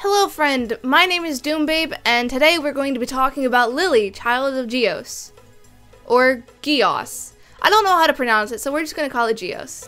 Hello friend, my name is Doombabe, and today we're going to be talking about Lili, child of Geos. Or Geos. I don't know how to pronounce it, so we're just going to call it Geos.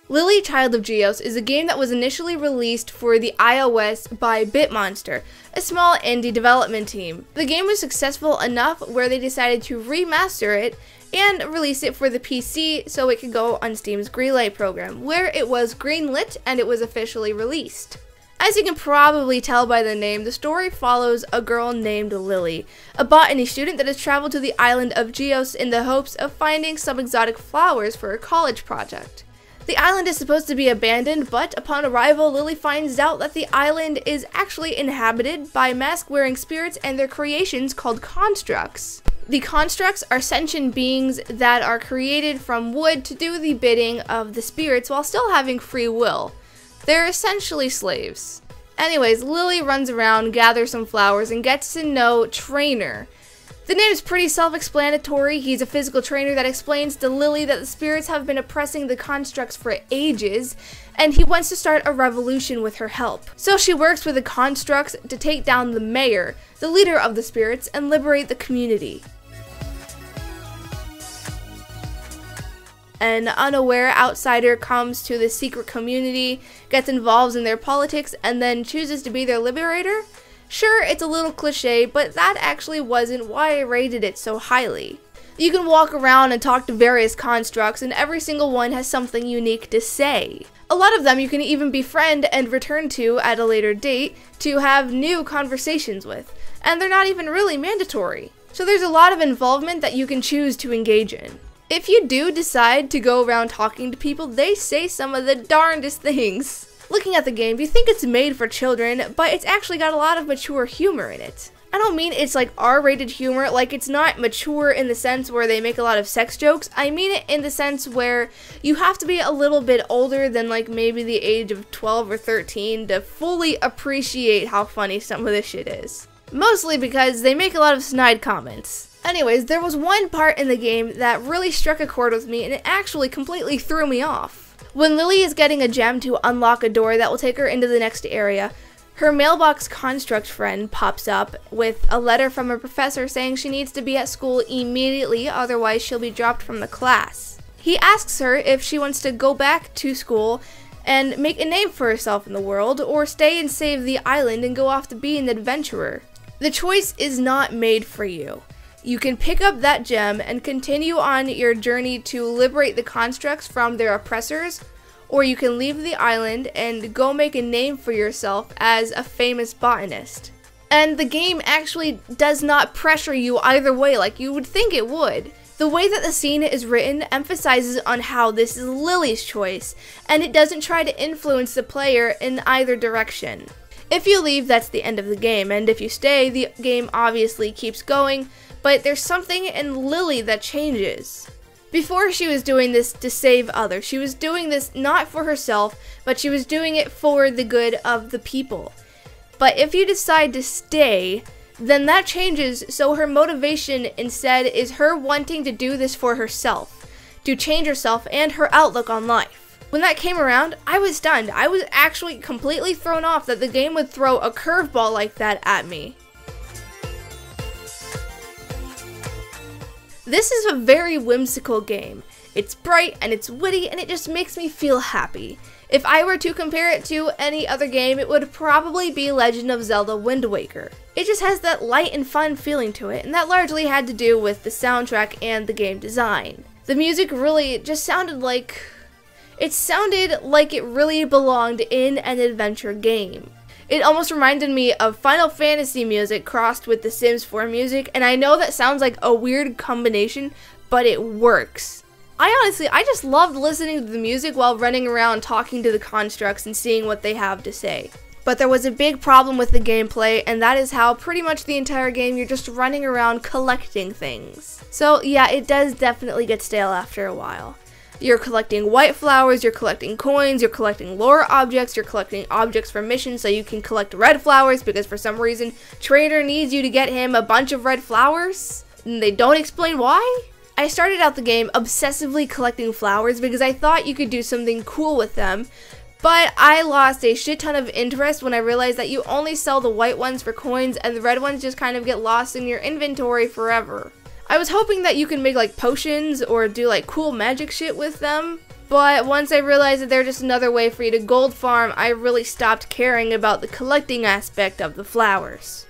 Lili, Child of Geos is a game that was initially released for the iOS by Bitmonster, a small indie development team. The game was successful enough where they decided to remaster it and release it for the PC so it could go on Steam's Greenlight program, where it was greenlit and it was officially released. As you can probably tell by the name, the story follows a girl named Lili, a botany student that has traveled to the island of Geos in the hopes of finding some exotic flowers for her college project. The island is supposed to be abandoned, but upon arrival, Lili finds out that the island is actually inhabited by mask-wearing spirits and their creations called constructs. The constructs are sentient beings that are created from wood to do the bidding of the spirits while still having free will. They're essentially slaves. Anyways, Lili runs around, gathers some flowers, and gets to know Trainer. The name is pretty self-explanatory. He's a physical trainer that explains to Lili that the spirits have been oppressing the constructs for ages, and he wants to start a revolution with her help. So she works with the constructs to take down the mayor, the leader of the spirits, and liberate the community. An unaware outsider comes to the secret community, gets involved in their politics, and then chooses to be their liberator? Sure, it's a little cliche, but that actually wasn't why I rated it so highly. You can walk around and talk to various constructs, and every single one has something unique to say. A lot of them you can even befriend and return to at a later date to have new conversations with, and they're not even really mandatory. So there's a lot of involvement that you can choose to engage in. If you do decide to go around talking to people, they say some of the darndest things. Looking at the game, you think it's made for children, but it's actually got a lot of mature humor in it. I don't mean it's like R-rated humor, like it's not mature in the sense where they make a lot of sex jokes. I mean it in the sense where you have to be a little bit older than like maybe the age of 12 or 13 to fully appreciate how funny some of this shit is. Mostly because they make a lot of snide comments. Anyways, there was one part in the game that really struck a chord with me, and it actually completely threw me off. When Lili is getting a gem to unlock a door that will take her into the next area, her mailbox construct friend pops up with a letter from a professor saying she needs to be at school immediately, otherwise she'll be dropped from the class. He asks her if she wants to go back to school and make a name for herself in the world, or stay and save the island and go off to be an adventurer. The choice is not made for you. You can pick up that gem and continue on your journey to liberate the constructs from their oppressors, or you can leave the island and go make a name for yourself as a famous botanist. And the game actually does not pressure you either way like you would think it would. The way that the scene is written emphasizes on how this is Lili's choice, and it doesn't try to influence the player in either direction. If you leave, that's the end of the game, and if you stay, the game obviously keeps going, but there's something in Lili that changes. Before she was doing this to save others, she was doing this not for herself, but she was doing it for the good of the people. But if you decide to stay, then that changes, so her motivation instead is her wanting to do this for herself, to change herself and her outlook on life. When that came around, I was stunned. I was actually completely thrown off that the game would throw a curveball like that at me. This is a very whimsical game. It's bright and it's witty and it just makes me feel happy. If I were to compare it to any other game, it would probably be Legend of Zelda Wind Waker. It just has that light and fun feeling to it, and that largely had to do with the soundtrack and the game design. The music really just sounded like... it sounded like it really belonged in an adventure game. It almost reminded me of Final Fantasy music crossed with The Sims 4 music, and I know that sounds like a weird combination, but it works. I just loved listening to the music while running around talking to the constructs and seeing what they have to say. But there was a big problem with the gameplay, and that is how pretty much the entire game you're just running around collecting things. So yeah, it does definitely get stale after a while. You're collecting white flowers, you're collecting coins, you're collecting lore objects, you're collecting objects for missions so you can collect red flowers because for some reason Trainer needs you to get him a bunch of red flowers, and they don't explain why. I started out the game obsessively collecting flowers because I thought you could do something cool with them, But I lost a shit ton of interest when I realized that you only sell the white ones for coins and the red ones just kind of get lost in your inventory forever. I was hoping that you can make like potions or do like cool magic shit with them, but once I realized that they're just another way for you to gold farm, I really stopped caring about the collecting aspect of the flowers.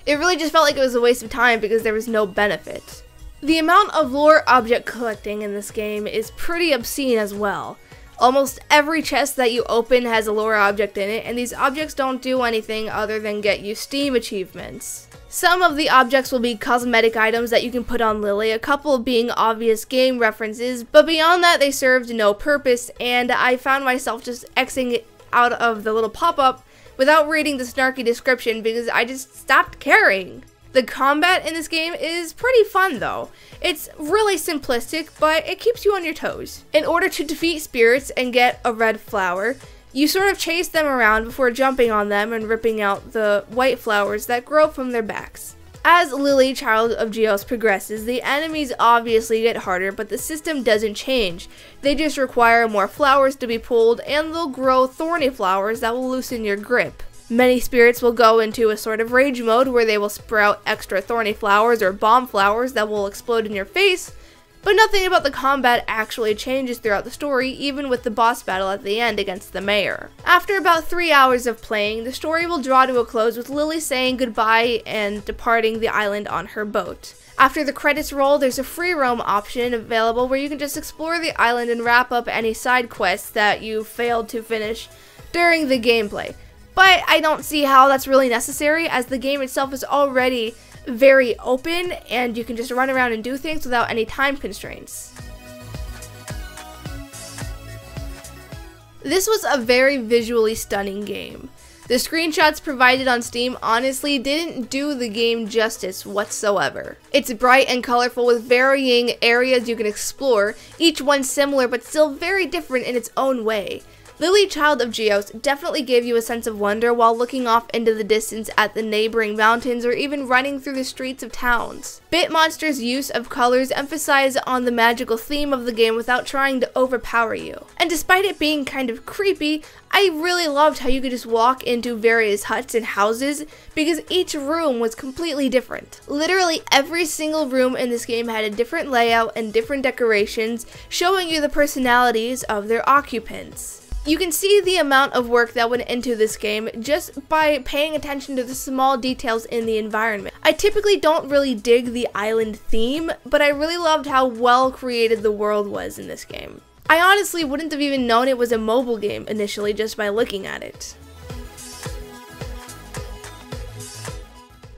It really just felt like it was a waste of time because there was no benefit. The amount of lore object collecting in this game is pretty obscene as well. Almost every chest that you open has a lore object in it, and these objects don't do anything other than get you Steam achievements. Some of the objects will be cosmetic items that you can put on Lili, a couple being obvious game references, but beyond that they served no purpose, and I found myself just Xing it out of the little pop-up without reading the snarky description because I just stopped caring. The combat in this game is pretty fun though. It's really simplistic, but it keeps you on your toes. In order to defeat spirits and get a red flower, you sort of chase them around before jumping on them and ripping out the white flowers that grow from their backs. As Lili, Child of Geos progresses, the enemies obviously get harder, but the system doesn't change. They just require more flowers to be pulled, and they'll grow thorny flowers that will loosen your grip. Many spirits will go into a sort of rage mode where they will sprout extra thorny flowers or bomb flowers that will explode in your face, but nothing about the combat actually changes throughout the story, even with the boss battle at the end against the mayor. After about 3 hours of playing, the story will draw to a close with Lili saying goodbye and departing the island on her boat. After the credits roll, there's a free roam option available where you can just explore the island and wrap up any side quests that you failed to finish during the gameplay. But I don't see how that's really necessary, as the game itself is already very open and you can just run around and do things without any time constraints. This was a very visually stunning game. The screenshots provided on Steam honestly didn't do the game justice whatsoever. It's bright and colorful with varying areas you can explore, each one similar but still very different in its own way. Lili, Child of Geos definitely gave you a sense of wonder while looking off into the distance at the neighboring mountains or even running through the streets of towns. Bitmonster's use of colors emphasized on the magical theme of the game without trying to overpower you. And despite it being kind of creepy, I really loved how you could just walk into various huts and houses because each room was completely different. Literally every single room in this game had a different layout and different decorations, showing you the personalities of their occupants. You can see the amount of work that went into this game just by paying attention to the small details in the environment. I typically don't really dig the island theme, but I really loved how well created the world was in this game. I honestly wouldn't have even known it was a mobile game initially just by looking at it.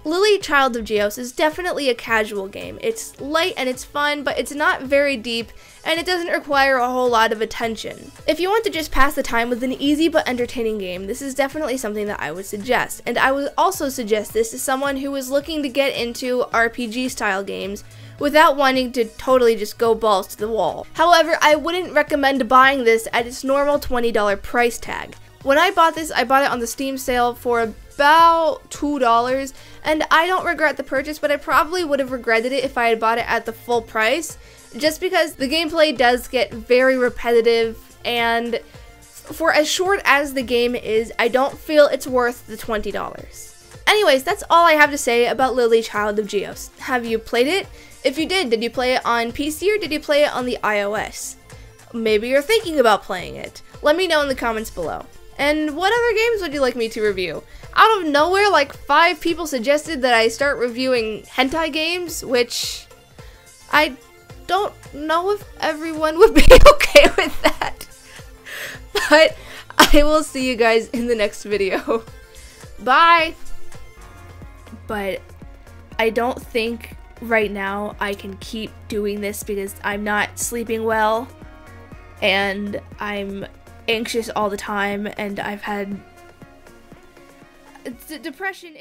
Lili, Child of Geos is definitely a casual game. It's light and it's fun, but it's not very deep, and it doesn't require a whole lot of attention. If you want to just pass the time with an easy but entertaining game, this is definitely something that I would suggest. And I would also suggest this to someone who is looking to get into RPG style games without wanting to totally just go balls to the wall. However, I wouldn't recommend buying this at its normal $20 price tag. When I bought this, I bought it on the Steam sale for about $2, and I don't regret the purchase, but I probably would have regretted it if I had bought it at the full price, just because the gameplay does get very repetitive, and for as short as the game is, I don't feel it's worth the $20. Anyways, that's all I have to say about Lili, Child of Geos. Have you played it? If you did you play it on PC or did you play it on the iOS? Maybe you're thinking about playing it. Let me know in the comments below. And what other games would you like me to review? Out of nowhere, like 5 people suggested that I start reviewing hentai games, which I don't know if everyone would be okay with that. But I will see you guys in the next video. Bye! But I don't think right now I can keep doing this because I'm not sleeping well and I'm anxious all the time and I've had depression.